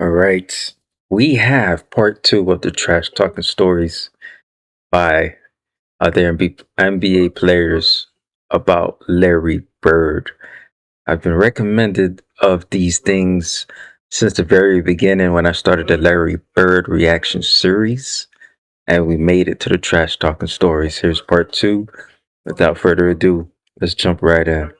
All right. We have part two of the trash talking stories by other NBA players about Larry Bird. I've been recommended of these things since the very beginning when I started the Larry Bird reaction series, and we made it to the trash talking stories. Here's part two. Without further ado, let's jump right in.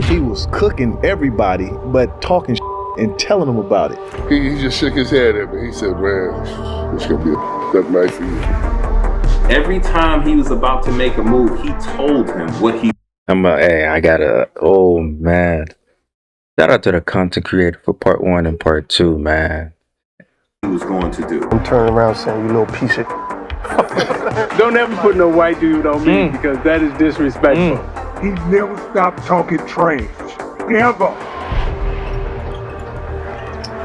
He was cooking everybody, but talking and telling them about it. He just shook his head at me. He said, man, it's going to be a tough night for you. Every time he was about to make a move, he told him what he Oh man. Shout out to the content creator for part one and part two, man. was going to do. I'm turning around saying, you little piece of... Don't ever put no white dude on me because that is disrespectful. He never stopped talking trash. Never.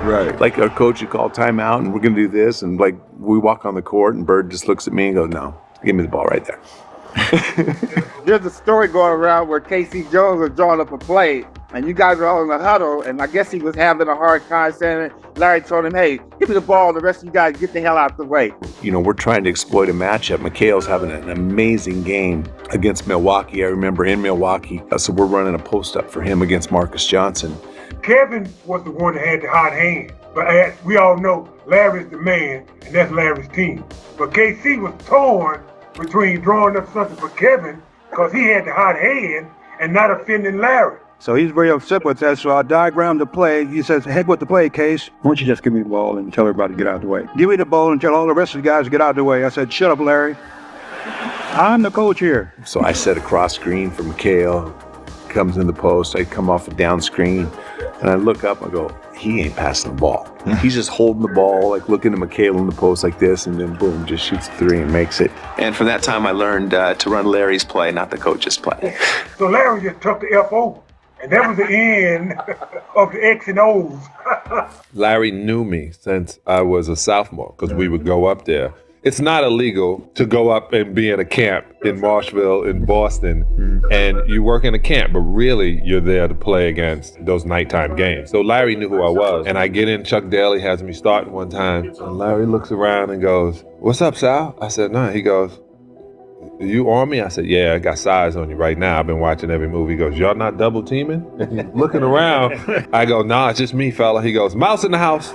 Right. Like our coach would call timeout and we're going to do this. And like we walk on the court and Bird just looks at me and goes, no, give me the ball right there. There's a story going around where Casey Jones was drawing up a play, and you guys were all in the huddle, and I guess he was having a hard time saying it. Larry told him, hey, give me the ball, the rest of you guys get the hell out of the way. You know, we're trying to exploit a matchup. McHale's having an amazing game against Milwaukee. I remember in Milwaukee, so we're running a post-up for him against Marcus Johnson. Kevin was the one that had the hot hand. But as we all know, Larry's the man, and that's Larry's team. But KC was torn between drawing up something for Kevin because he had the hot hand and not offending Larry. So he's very upset with that, so I diagrammed the play. He says, heck with the play, Case. Why don't you just give me the ball and tell everybody to get out of the way? Give me the ball and tell all the rest of the guys to get out of the way. I said, shut up, Larry. I'm the coach here. So I set a cross screen for McHale, comes in the post, I come off a down screen, and I look up and I go, he ain't passing the ball. He's just holding the ball, like looking at McHale in the post like this, and then boom, just shoots a three and makes it. And from that time, I learned to run Larry's play, not the coach's play. So Larry just took the F over. And that was the end of the X and O's. Larry knew me since I was a sophomore because we would go up there. It's not illegal to go up and be in a camp in Marshville, in Boston, and you work in a camp, but really you're there to play against those nighttime games. So Larry knew who I was, and I get in, Chuck Daly has me starting one time, and Larry looks around and goes, "What's up, Sal?" I said, "No." He goes, "You on me?" I said, "Yeah, I got size on you right now. I've been watching every movie." He goes, "Y'all not double teaming?" And he's looking around. I go, "Nah, it's just me, fella." He goes, mouse in the house.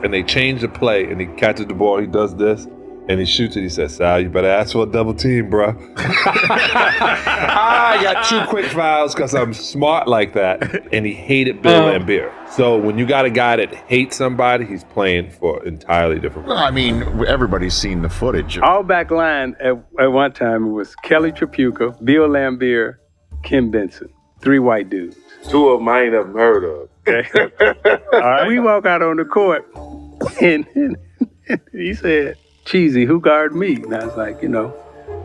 And they change the play, and he catches the ball. He does this, and he shoots it. He says, "Sal, you better ask for a double team, bro." I got 2 quick fouls because I'm smart like that. And he hated Bill Laimbeer. So when you got a guy that hates somebody, he's playing for entirely different reasons. I mean, everybody's seen the footage. All back line at one time it was Kelly Tripucka, Bill Laimbeer, Kim Benson. 3 white dudes. 2 of them I ain't ever heard of. Okay. All right. We walk out on the court, and he said, "Cheesy, who guard me?" And I was like, I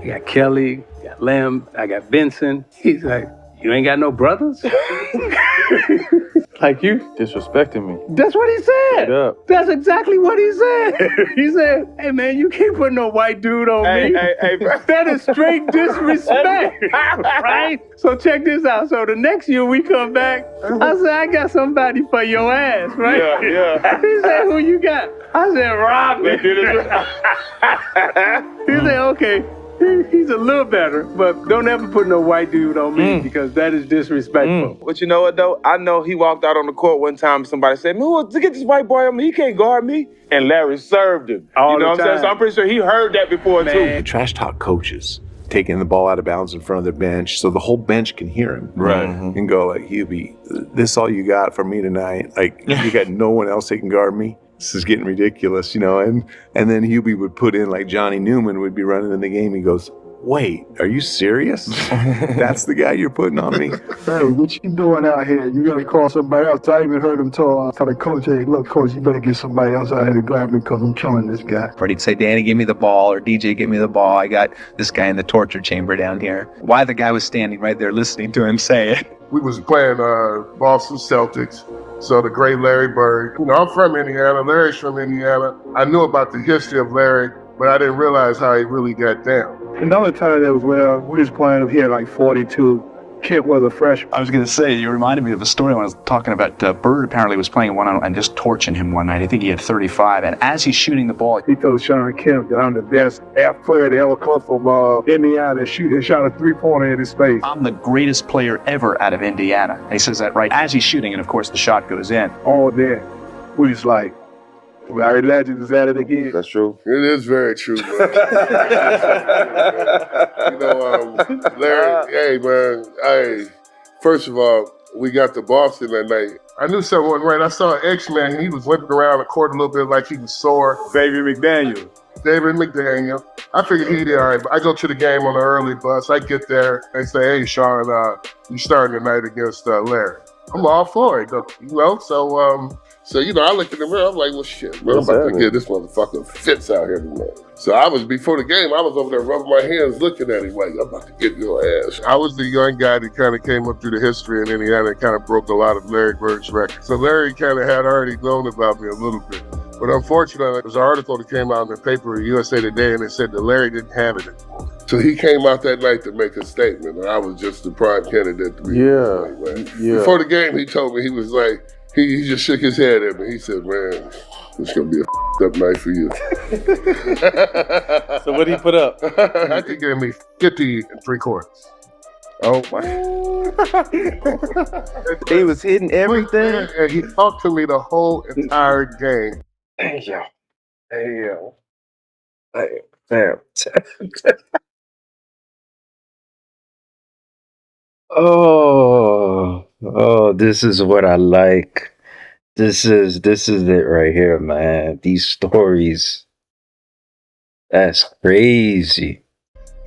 got Kelly, I got Lamb, I got Benson. He's like, "You ain't got no brothers?" Like, you disrespecting me. That's what he said. Straight up. That's exactly what he said. He said, "Hey man, you can't put no white dude on me." Hey, that is straight disrespect. Right? So check this out. So the next year we come back, I said, "I got somebody for your ass," right? Yeah. He said, "Who you got?" I said, "Robin." He said, "Okay. He's a little better, but don't ever put no white dude on me because that is disrespectful." But you know what, though? I know he walked out on the court one time and somebody said, "No, to get this white boy on me, he can't guard me." And Larry served him. All you know the what I'm saying? time. So I'm pretty sure he heard that before, The too. trash talk coaches taking the ball out of bounds in front of the bench so the whole bench can hear him. Right. And go like, "Hubie, this all you got for me tonight? Like, you got no one else that can guard me? This is getting ridiculous, And then Hubie would put in, like Johnny Newman would be running in the game. He goes, "Wait, are you serious? That's the guy you're putting on me?" Hey, what you doing out here? You gotta call somebody else. I even heard him tell the coach, "Hey, look, coach, you better get somebody else out here to grab me because I'm killing this guy." Or he'd say, "Danny, give me the ball," or "DJ, give me the ball. I got this guy in the torture chamber down here." Why the guy was standing right there listening to him say it. We was playing Boston Celtics. So the great Larry Bird. I'm from Indiana. Larry's from Indiana. I knew about the history of Larry, but I didn't realize how he really got down. Another time that was where we was playing, he had like 42, Kid was a freshman. I was going to say, you reminded me of a story when I was talking about Bird apparently was playing one and just torching him one night. I think he had 35, and as he's shooting the ball, He told Sean Kemp that I'm the best half player to ever come from Indiana and shot a three-pointer in his face. I'm the greatest player ever out of Indiana. And he says that right as he's shooting, and of course the shot goes in. All day, we was like, Larry Legend is at it again. That's true. It is very true, man. Larry, hey, man, first of all, we got to Boston that night. I knew something wasn't right. I saw an X-Man. He was limping around the court a little bit like he was sore. David McDaniel. I figured he'd be all right. But I go to the game on the early bus. I get there. They say, hey, Sean, you starting tonight against Larry. I'm all for it, so I look in the mirror, I'm like, well, shit, man, I'm about to get this motherfucker fits out here tonight. So before the game, I was over there rubbing my hands looking at him like, I'm about to get your ass. I was the young guy that kind of came up through the history in Indiana and kind of broke a lot of Larry Bird's records. So Larry kind of had already known about me a little bit. But unfortunately, there was an article that came out in the paper, USA Today, and it said that Larry didn't have it anymore. So he came out that night to make a statement, and I was just the prime candidate to be. Yeah. Before the game, he told me, he was like, he just shook his head at me. He said, man, it's going to be a up night for you. So what did he put up? I think he gave me 50 3/4. Oh, my. He was hitting everything. And he talked to me the whole entire game. Damn. Oh, this is what I like. This is it right here, man. These stories. That's crazy.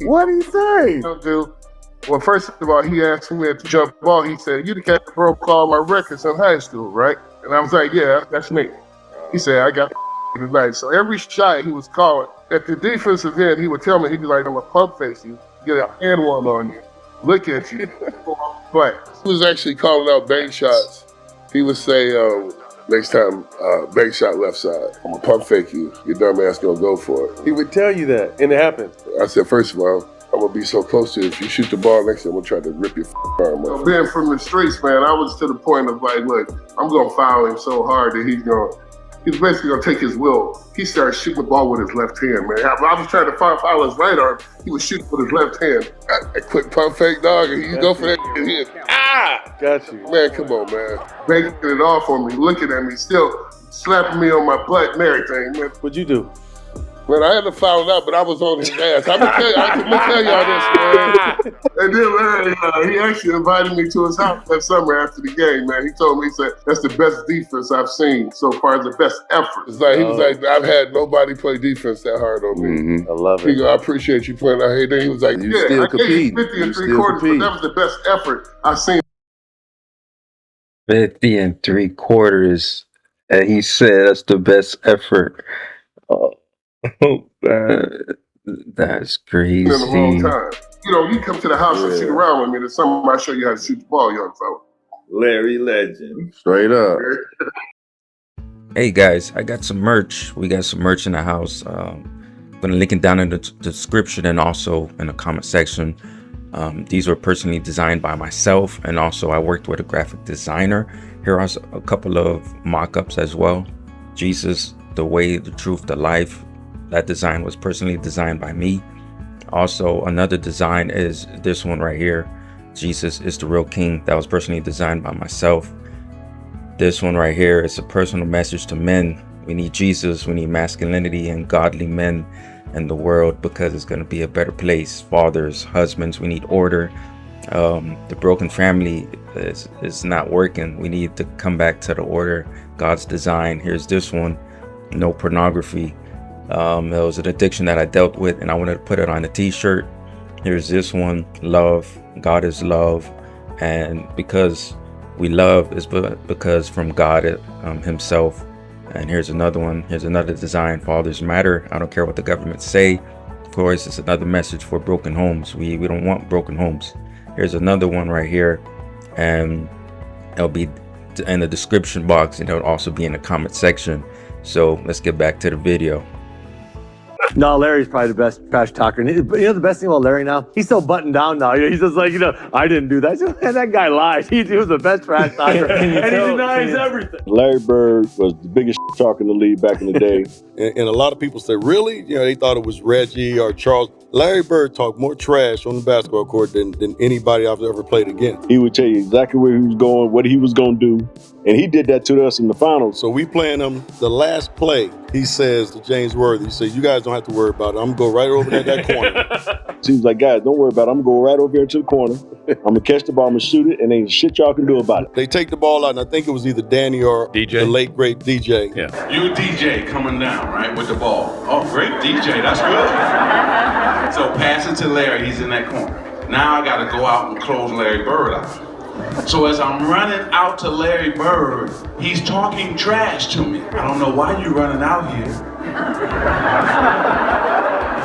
What did he say? Well, first of all, he asked me to jump ball. He said, you the cat that broke all my records in high school, right? And I was like, yeah, that's me. He said, I got tonight. So every shot he was calling, at the defensive end, he would tell me, he'd be like, I'm going to pump face you, get a hand one on you, look at you. But he was actually calling out bank shots. He would say, next time, bank shot left side, I'm going to pump fake you. Your dumb ass going to go for it. He would tell you that, and it happened. I said, first of all, I'm going to be so close to you. If you shoot the ball next time, I'm going to try to rip your arm off. Being from the streets, man, I was to the point of like, look, I'm going to foul him so hard that he's basically going to take his will. He started shooting the ball with his left hand, man. I was trying to foul his right arm. He was shooting with his left hand. A quick pump fake, dog, and you go for that and hit. Got you. Man, come on, man. Making it off on me, looking at me, still slapping me on my butt and everything, man. What'd you do? Man, I had to foul out, but I was on his ass. I'm gonna tell y'all this, man. And then Larry, he actually invited me to his house that summer after the game, man. He told me, he said, that's the best defense I've seen so far, the best effort. It's like, he was like, I've had nobody play defense that hard on me. Mm-hmm. I love it. He go, I appreciate you playing out here. Then he was like, you still compete. 50 and 3/4, but that was the best effort I've seen. 50 and 3/4. And he said that's the best effort. Oh, that's crazy. In a long time. You come to the house and shoot around with me. There's something I show you how to shoot the ball, young fella. Larry Legend. Straight up. Hey guys, I got some merch. We got some merch in the house. I'm gonna link it down in the description and also in the comment section. These were personally designed by myself, and also I worked with a graphic designer. Here are a couple of mock-ups as well. Jesus, the way, the truth, the life. That design was personally designed by me. Also, another design is this one right here. Jesus is the real king. That was personally designed by myself. This one right here is a personal message to men. We need Jesus. We need masculinity and godly men in the world, because it's going to be a better place. Fathers, husbands, we need order. The broken family is not working. We need to come back to the order, God's design. Here's this one. No pornography. It was an addiction that I dealt with, and I wanted to put it on a t-shirt. Here's this one. Love. God is love. And because we love is because from God himself. And here's another one. Here's another design. Fathers matter. I don't care what the government say. Of course, it's another message for broken homes. We don't want broken homes. Here's another one right here, and it'll be in the description box, and it'll also be in the comment section. So let's get back to the video. No, Larry's probably the best trash talker. And you know the best thing about Larry now? He's so buttoned down now. He's just like, I didn't do that. Man, that guy lied. He was the best trash talker. And he denies everything. Larry Bird was the biggest talker in the league back in the day. And a lot of people say, really? They thought it was Reggie or Charles. Larry Bird talked more trash on the basketball court than anybody I've ever played against. He would tell you exactly where he was going, what he was going to do. And he did that to us in the finals. So we playing him the last play. He says to James Worthy, he says, you guys don't have to worry about it. I'm going to go right over there that corner. So he was like, guys, don't worry about it. I'm going to go right over here to the corner. I'm going to catch the ball, I'm going to shoot it, and ain't shit y'all can do about it. They take the ball out, and I think it was either Danny or DJ. The late, great DJ. Yeah. You DJ coming down, right, with the ball. Oh, great DJ, that's good. So pass it to Larry, he's in that corner. Now I got to go out and close Larry Bird out. So as I'm running out to Larry Bird, he's talking trash to me. I don't know why you running out here.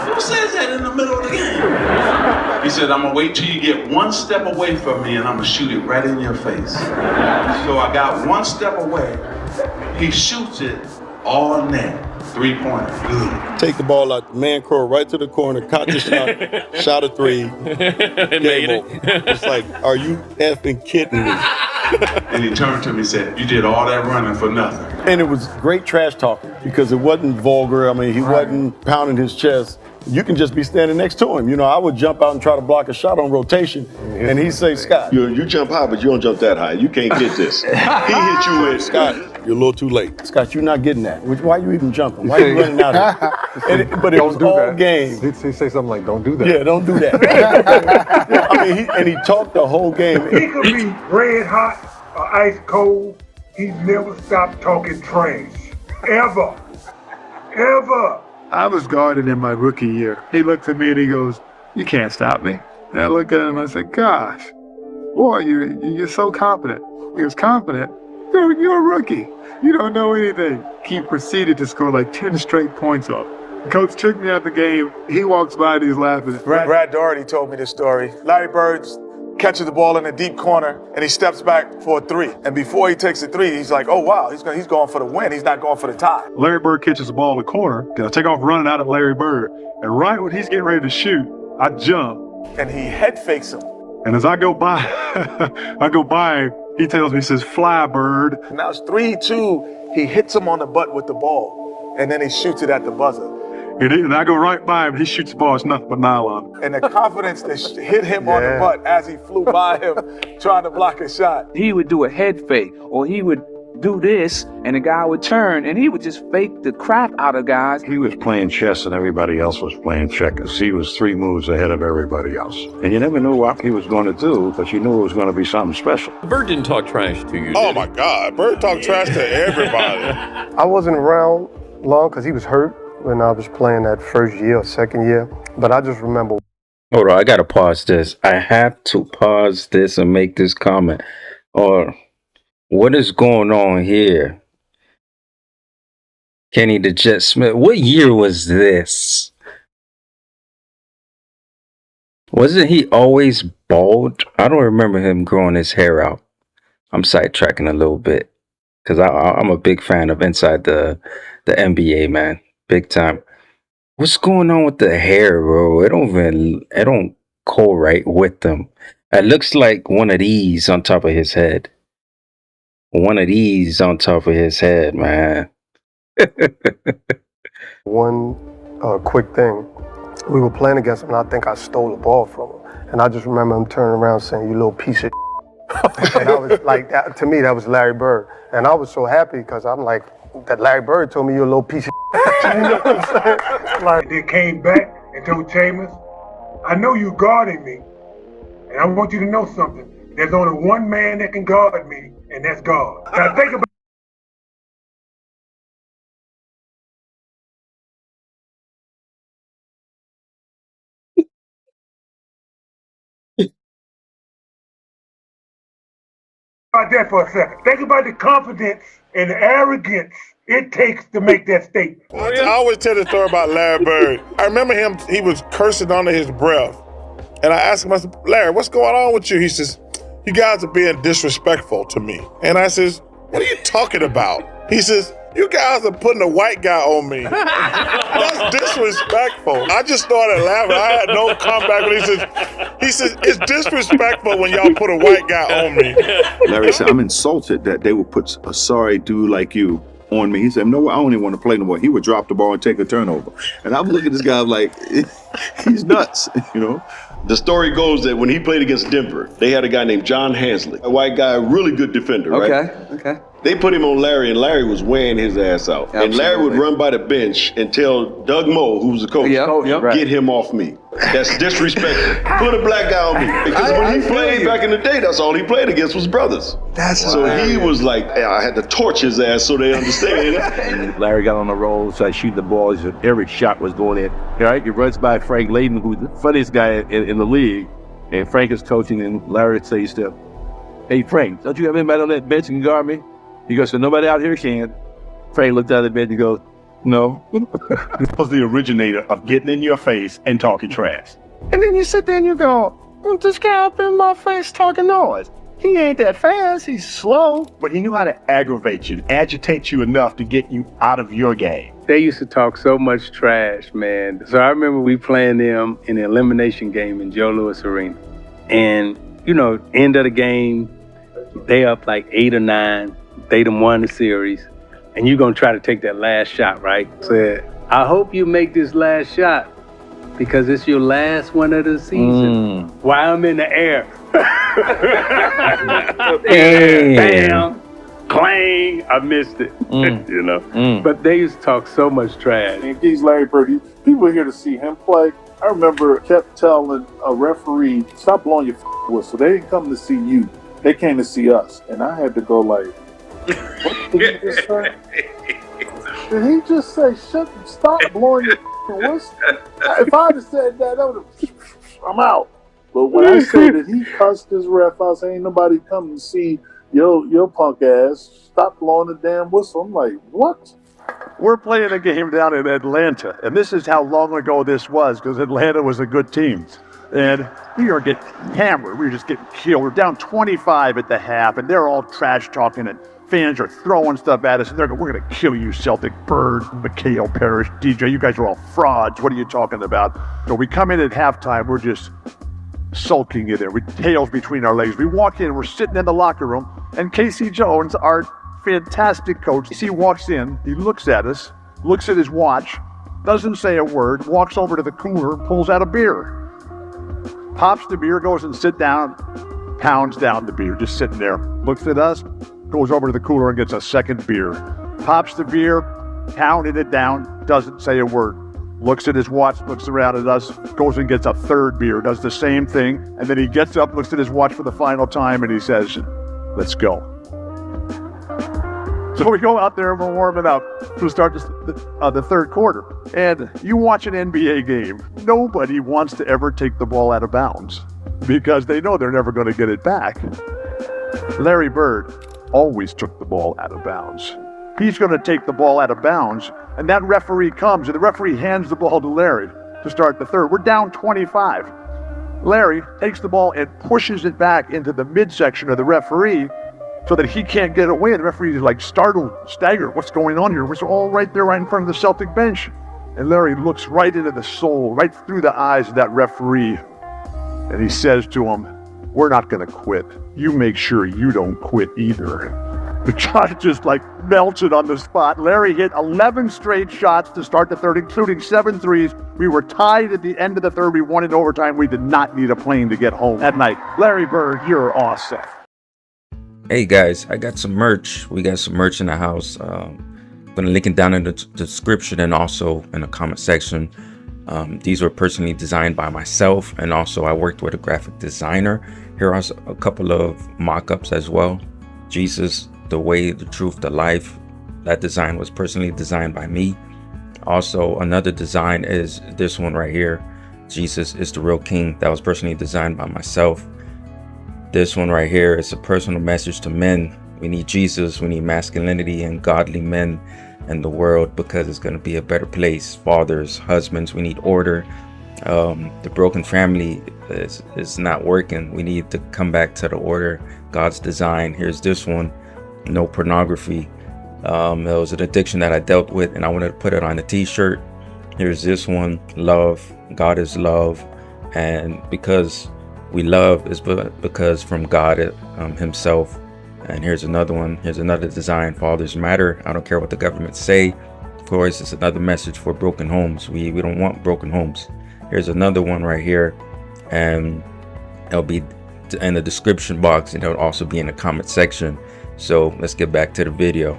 Who says that in the middle of the game? He said, I'm gonna wait till you get one step away from me and I'm gonna shoot it right in your face. So I got one step away. He shoots it all net. 3-pointer, good. Take the ball out, the man curl right to the corner, caught the shot, shot a three, game over. It's like, are you effing kidding me? And he turned to me and said, you did all that running for nothing. And it was great trash talking because it wasn't vulgar. I mean, he wasn't pounding his chest. You can just be standing next to him. I would jump out and try to block a shot on rotation, and he'd say, Scott. You jump high, but you don't jump that high. You can't get this. He hit you with, Scott, you're a little too late. Scott, you're not getting that. Why are you even jumping? Why are you running out here? But it was all game. He'd say something like, don't do that. Yeah, don't do that. I mean, he talked the whole game. He could be red hot or ice cold. He never stopped talking trash. Ever. Ever. I was guarding in my rookie year. He looked at me and he goes, you can't stop me. And I looked at him and I said, gosh, boy, you're so confident. He was confident. You're a rookie. You don't know anything. He proceeded to score like 10 straight points up. The coach took me out the game. He walks by and he's laughing. Brad Doherty told me this story. Larry Bird catches the ball in the deep corner and he steps back for a three. And before he takes the three, he's like, oh wow, he's going for the win. He's not going for the tie. Larry Bird catches the ball in the corner. I take off running out at Larry Bird. And right when he's getting ready to shoot, I jump. And he head fakes him. And as I go by, he tells me, he says, fly, Bird. Now it's 3-2. He hits him on the butt with the ball. And then he shoots it at the buzzer. And I go right by him, he shoots the ball, it's nothing but nylon. And the confidence that hit him on the butt as he flew by him trying to block a shot. He would do a head fake, or he would do this, and the guy would turn, and he would just fake the crap out of guys. He was playing chess and everybody else was playing checkers. He was 3 moves ahead of everybody else. And you never knew what he was going to do, but you knew it was going to be something special. Bird didn't talk trash to you, Oh, my God. Bird talked trash to everybody. I wasn't around long because he was hurt when I was playing that first year or second year. But I just remember. Hold on, I got to pause this. I have to pause this and make this comment. Or what is going on here? Kenny the Jet Smith. What year was this? Wasn't he always bald? I don't remember him growing his hair out. I'm sidetracking a little bit because I'm a big fan of Inside the NBA, man. Big time. What's going on with the hair, bro? It don't go right with them. It looks like one of these on top of his head. One of these on top of his head, man. One quick thing. We were playing against him, and I think I stole the ball from him. And I just remember him turning around saying, you little piece of And I was like, to me, that was Larry Bird. And I was so happy because I'm like, that Larry Bird told me you're a little piece of You know what I'm saying? Like, they came back and told Chambers, I know you guarding me, and I want you to know something. There's only one man that can guard me, and that's God. Now think about that for a second. Think about the confidence and the arrogance it takes to make that statement. I always tell the story about Larry Bird. I remember him, he was cursing under his breath. And I asked him, I said, Larry, what's going on with you? He says, you guys are being disrespectful to me. And I says, what are you talking about? He says, You guys are putting a white guy on me. That's disrespectful. I just started laughing. I had no comeback when he says, it's disrespectful when y'all put a white guy on me. Larry said, I'm insulted that they would put a sorry dude like you on me. He said, no, I don't even want to play no more. He would drop the ball and take a turnover. And I'm looking at this guy like, he's nuts, you know? The story goes that when he played against Denver, they had a guy named John Hansley, a white guy, a really good defender, right? Okay. They put him on Larry, and Larry was wearing his ass out. Absolutely. And Larry would run by the bench and tell Doug Moe, who was the coach, get him off me. That's disrespectful. Put a black guy on me. Because when he played back in the day, that's all he played against was brothers. So he was like, I had to torch his ass so they understand. And Larry got on the roll, so I shoot the ball. Every shot was going in. All right, he runs by Frank Layden, who's the funniest guy in the league. And Frank is coaching, and Larry says to him, hey, Frank, don't you have anybody on that bench who can guard me? He goes, so nobody out here can. Frank looked out of the bench and goes, no. He was the originator of getting in your face and talking trash. And then you sit there and you go, this guy up in my face talking noise. He ain't that fast, he's slow. But he knew how to aggravate you, agitate you enough to get you out of your game. They used to talk so much trash, man. So I remember we playing them in the elimination game in Joe Louis Arena. And, you know, end of the game, they up like 8 or 9. They done won the series. And you're going to try to take that last shot, right? Said, I hope you make this last shot because it's your last one of the season. While I'm in the air. Bam. Clang. I missed it. You know? But they used to talk so much trash. And he's Larry Bird. People are here to see him play. I remember kept telling a referee, stop blowing your whistle. They didn't come to see you. They came to see us. And I had to go like, what did he just say? Did he just say, stop blowing your whistle? If I had said that, I'm out. But when I said that he cussed his ref, I said, ain't nobody come to see your punk ass. Stop blowing the damn whistle. I'm like, what? We're playing a game down in Atlanta, and this is how long ago this was, because Atlanta was a good team. And we are getting hammered. We were just getting killed. We're down 25 at the half, and they're all trash talking, and fans are throwing stuff at us, and they're going, we're going to kill you, Celtic, Bird, McHale, Parrish, DJ. You guys are all frauds. What are you talking about? So we come in at halftime. We're just sulking in there with tails between our legs. We walk in, we're sitting in the locker room, and Casey Jones, our fantastic coach, he walks in, he looks at us, looks at his watch, doesn't say a word, walks over to the cooler, pulls out a beer, pops the beer, goes and sits down, pounds down the beer, just sitting there, looks at us, goes over to the cooler and gets a second beer, pops the beer, pounded it down, doesn't say a word, looks at his watch, looks around at us, goes and gets a third beer, does the same thing, and then he gets up, looks at his watch for the final time, and he says, let's go. So we go out there and we're warming up to start the third quarter. And you watch an NBA game, nobody wants to ever take the ball out of bounds because they know they're never going to get it back. Larry Bird always took the ball out of bounds. He's going to take the ball out of bounds, and that referee comes, and the referee hands the ball to Larry to start the third. We're down 25. Larry takes the ball and pushes it back into the midsection of the referee so that he can't get away. The referee is like startled, staggered. What's going on here? We're all right there, right in front of the Celtic bench. And Larry looks right into the soul, right through the eyes of that referee. And he says to him, we're not going to quit. You make sure you don't quit either. The shot just like melted on the spot. Larry hit 11 straight shots to start the third, including 7 threes. We were tied at the end of the third. We won in overtime. We did not need a plane to get home that night. Larry Bird, you're awesome. Hey guys, I got some merch. We got some merch in the house. I'm going to link it down in the description and also in the comment section. These were personally designed by myself, and also I worked with a graphic designer. Here are a couple of mock-ups as well. Jesus, the way, the truth, the life. That design was personally designed by me. Also, another design is this one right here. Jesus is the real king. That was personally designed by myself. This one right here is a personal message to men. We need Jesus. We need masculinity and godly men in the world because it's going to be a better place. Fathers, husbands, we need order. The broken family is not working. We need to come back to the order God's design. Here's this one. No pornography. It was an addiction that I dealt with, and I wanted to put it on a t-shirt. Here's this one, love. God is love. And because we love is because from God himself. And here's another one. Here's another design, fathers matter. I don't care what the government say. Of course, it's another message for broken homes. We don't want broken homes. Here's another one right here. And it'll be in the description box, and it'll also be in the comment section. So let's get back to the video.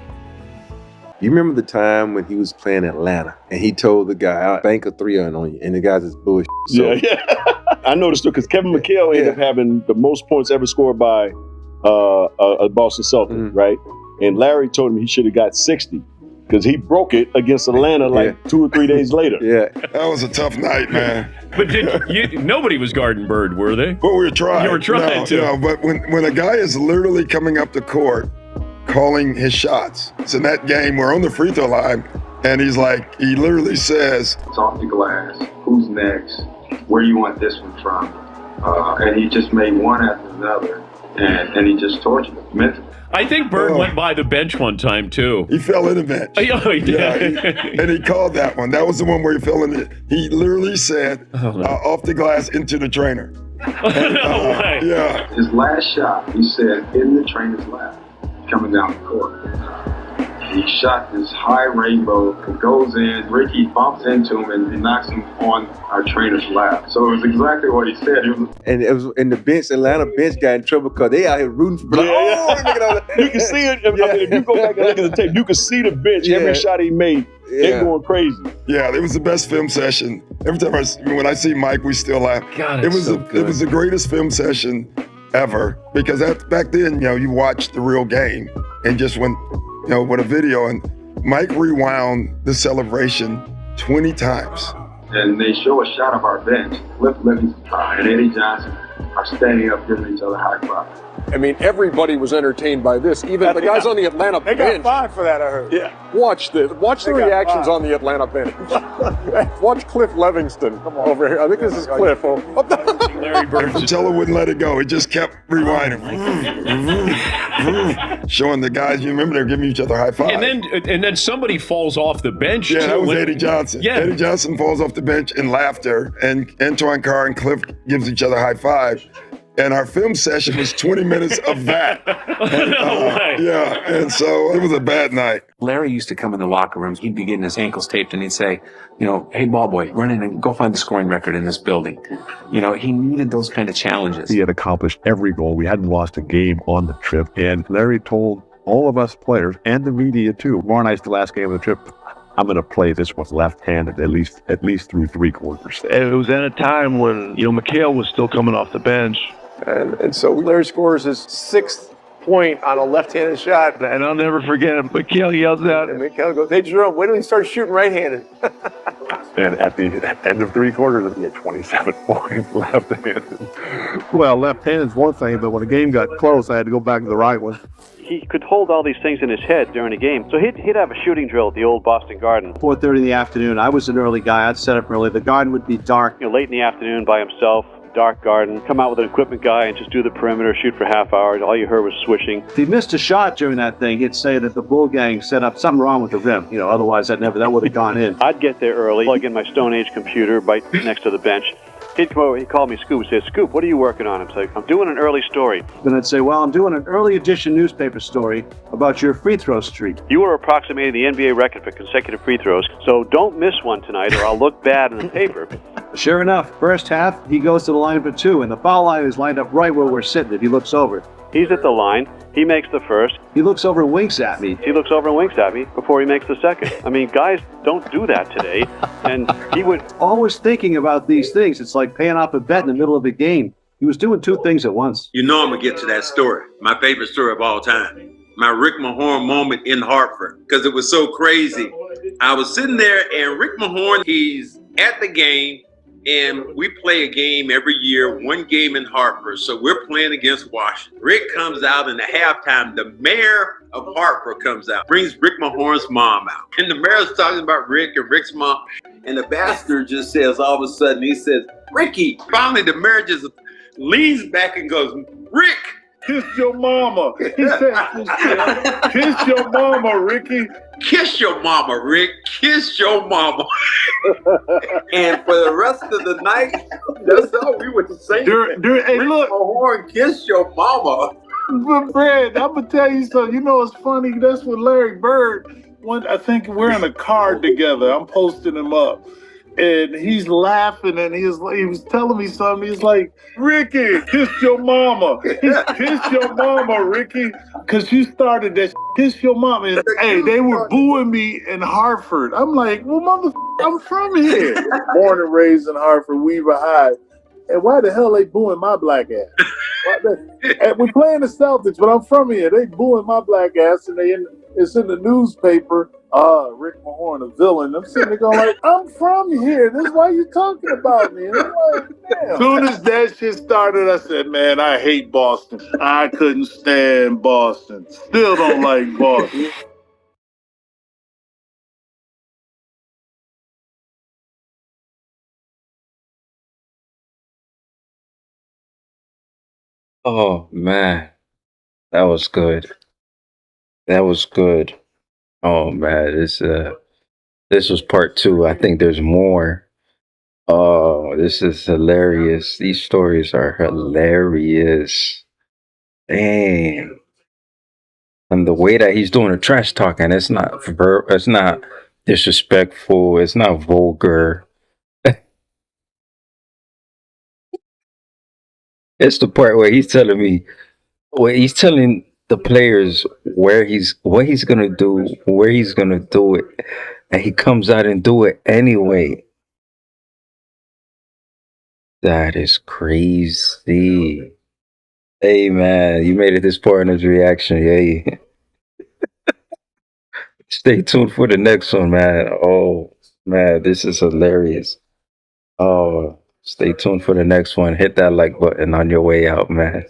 You remember the time when he was playing Atlanta and he told the guy, I'll bank a 3 on you, and the guy's just bullshit. So, yeah. I noticed it because Kevin McHale ended up having the most points ever scored by a Boston Celtic, right? And Larry told him he should have got 60 because he broke it against Atlanta like 2 or 3 days later. Yeah. That was a tough night, man. But nobody was guarding Bird, were they? But we were trying. You were trying to. No, but when a guy is literally coming up the court, calling his shots. It's in that game, we're on the free throw line, and he literally says, it's off the glass, who's next, where you want this one from? And he just made one after another, and he just tortured him mentally. I think Bird went by the bench one time, too. He fell in the bench. Oh, he did. And he called that one. That was the one where he fell in it. He literally said, off the glass into the trainer. No way. Yeah. His last shot, he said, in the trainer's lap, coming down the court. He shot this high rainbow, it goes in, Ricky bumps into him and knocks him on our trainer's lap. So it was exactly what he said. And it was in the bench, Atlanta bench got in trouble because they out here rooting for You can see it. I mean, if you go back and look at the tape, you can see the bench, every shot he made. They're going crazy. Yeah, it was the best film session. Every time when I see Mike, we still laugh. God, it was the greatest film session ever, because back then, you watched the real game and just went, with a video, and Mike rewound the celebration 20 times. And they show a shot of our bench. Cliff Livingston and Eddie Johnson are standing up giving each other high five. I mean, everybody was entertained by this. Even the guys on the Atlanta bench. They got fined for that, I heard. Yeah. Watch the reactions on the Atlanta bench. Watch Cliff Livingston over here. I think this is Cliff. Larry Bird. Fratello wouldn't let it go. He just kept rewinding. Showing the guys, you remember, they're giving each other high five. And then somebody falls off the bench. Yeah, that was Eddie Johnson. Yeah. Eddie Johnson falls off the bench in laughter, and Antoine Carr and Cliff gives each other high five. And our film session was 20 minutes of that. And so it was a bad night. Larry used to come in the locker rooms. He'd be getting his ankles taped, and he'd say, hey, ball boy, run in and go find the scoring record in this building. He needed those kind of challenges. He had accomplished every goal. We hadn't lost a game on the trip. And Larry told all of us players and the media too, tomorrow night's the last game of the trip, I'm going to play this one left-handed at least through 3 quarters. It was at a time when, McHale was still coming off the bench. And so Larry scores his 6th point on a left-handed shot. And I'll never forget him. McHale yells out. And McHale goes, hey, Jerome, wait till he starts shooting right-handed. And at the end of 3 quarters, he had 27 points left-handed. Well, left-handed is one thing, but when the game got close, I had to go back to the right one. He could hold all these things in his head during a game. So he'd have a shooting drill at the old Boston Garden. 4:30 in the afternoon. I was an early guy. I'd set up early. The garden would be dark. Late in the afternoon by himself. Dark garden, come out with an equipment guy and just do the perimeter, shoot for half hours. All you heard was swishing. If he missed a shot during that thing, he'd say that the Bull Gang set up something wrong with the rim. Otherwise that would have gone in. I'd get there early, plug in my Stone Age computer right next to the bench. He'd come over, he'd call me Scoop and say, Scoop, what are you working on? I'm saying, I'm doing an early story. Then I'd say, well, I'm doing an early edition newspaper story about your free throw streak. You are approximating the NBA record for consecutive free throws, so don't miss one tonight or I'll look bad in the paper. Sure enough, first half, he goes to the line for 2, and the foul line is lined up right where we're sitting if he looks over. He's at the line. He makes the first. He looks over and winks at me. He looks over and winks at me before he makes the second. I mean, guys don't do that today. And he would... Always thinking about these things. It's like paying off a bet in the middle of a game. He was doing 2 things at once. I'm going to get to that story. My favorite story of all time. My Rick Mahorn moment in Hartford. Because it was so crazy. I was sitting there and Rick Mahorn, he's at the game. And we play a game every year, 1 game in Hartford. So we're playing against Washington. Rick comes out, and at halftime, the mayor of Hartford comes out, brings Rick Mahorn's mom out. And the mayor's talking about Rick and Rick's mom. And the bastard just says, all of a sudden, he says, Ricky. Finally, the mayor just leans back and goes, Rick. kiss your mama. He said, kiss your mama, Ricky. Kiss your mama, Rick. Kiss your mama. And for the rest of the night, that's how we would say it. Hey, Rick look. Mahorn, kiss your mama. But Brad, I'm gonna tell you something. You know, it's funny. That's what Larry Bird. I think we're in a car together. I'm posting him up, and he's laughing, and he was telling me something. He's like, "Ricky, kiss your mama. Kiss your mama, Ricky, because you started that. Kiss your mama." And, hey, they were booing me in Hartford. I'm like, "Well, I'm from here. Born and raised in Hartford, Weaver High. And why the hell they booing my black ass? And we playing the Celtics, but I'm from here. They booing my black ass, and it's in the newspaper. Rick Mahorn, a villain. I'm sitting there going like, I'm from here. This is why you talking about me. And I'm like, damn. As soon as that shit started, I said, man, I hate Boston. I couldn't stand Boston. Still don't like Boston. Oh man, that was good. That was good. Oh man, this was part two. I think there's more. Oh, this is hilarious. These stories are hilarious. Dang. And the way that he's doing the trash talking, it's not disrespectful, it's not vulgar. It's the part where he's telling the players what he's gonna do, where he's gonna do it, and he comes out and do it anyway. That is crazy. Hey man, you made it this far in his reaction. Hey. Stay tuned for the next one, man. Oh man, this is hilarious. Oh, stay tuned for the next one. Hit that like button on your way out, man.